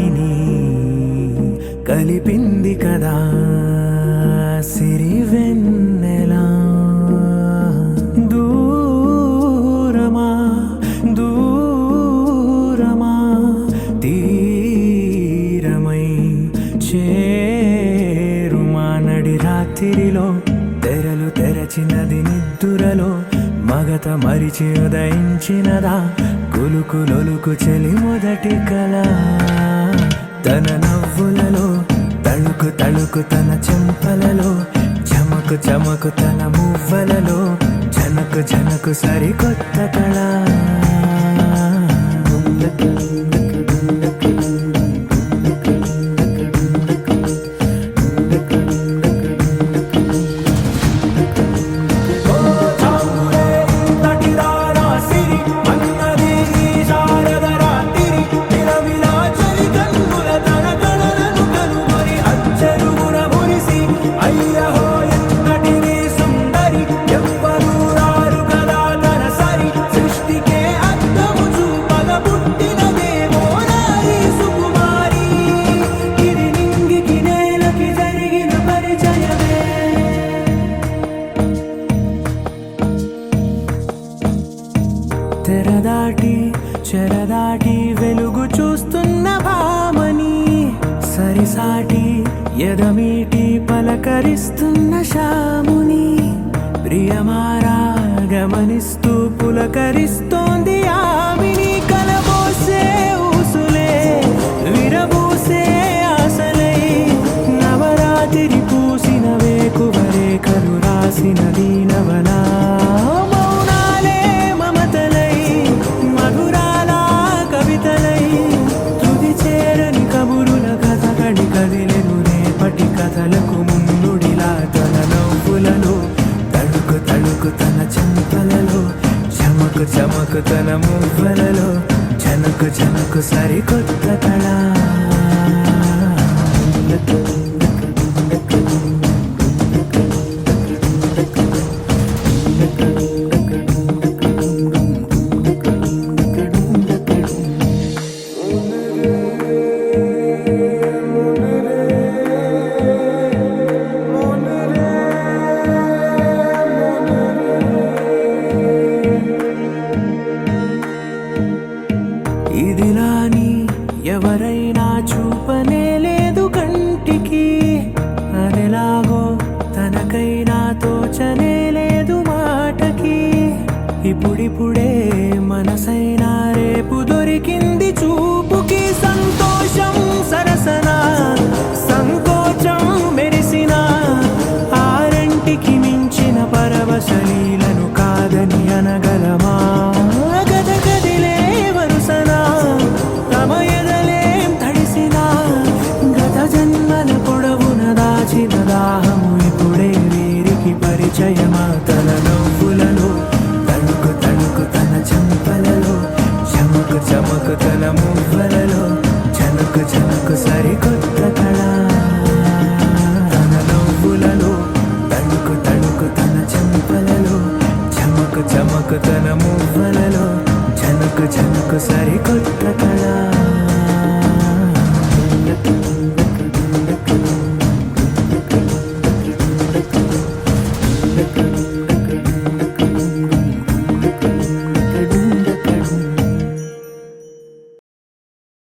వాణిని కలిపింది కదా సిరి వెన్నెలా. దూరమా దూరమా తీరమై చేరుమా నడి రాత్రిలో తెరలు తెరచినది నిద్దురలో మగత మరిచి ఉదయించినదా కులుకు లొలుకు చెలి మొదటి కళ. తన నవ్వులలో తళుకు తళుకు తన చెంపలలో చమకు చమకు తన మువ్వలలో జనకు జనకు సరికొత్త కళ. తెరదాటి చెరదాటి వెలుగు చూస్తున్న భామని సరిసాటి ఎదమీటి పలకరిస్తున్న శాముని ప్రియమారా గమనిస్తూ పులకరిస్తోంది ఆమెని. కలబోసే ఊసులే విరబూసే ఆశలై నవరాత్రి పూసిన వేకువరేఖలు రాసిన దీనవనా. కదిలెను రేపటి కథలకు ముందుడిలా తన నవ్వులలో తళుకు తళుకు తన చెంపలలో చమకు చమకు తన మువ్వలలో జనకు జనకు సరికొత్త కళ. ఇదిలాని ఎవరైనా చూపనే లేదు కంటికి అదెలాగో తనకైనా తోచనే లేదు మాటకి. ఇప్పుడిప్పుడే మనసైనా రేపు దొరికింది చూపుకి. సంతోషం సరసన సంకోచం మెరిసిన ఆరంటికి మించిన పరవశలీలను కాదని అనగలమా. దాహము ఇప్పుడే వీరికి పరిచయమా. తన నవ్వులలో తళుకు తళుకు తన చెంపలలో చమకు చమకు తన మువ్వలలో జనకు జనకు సరికొత్త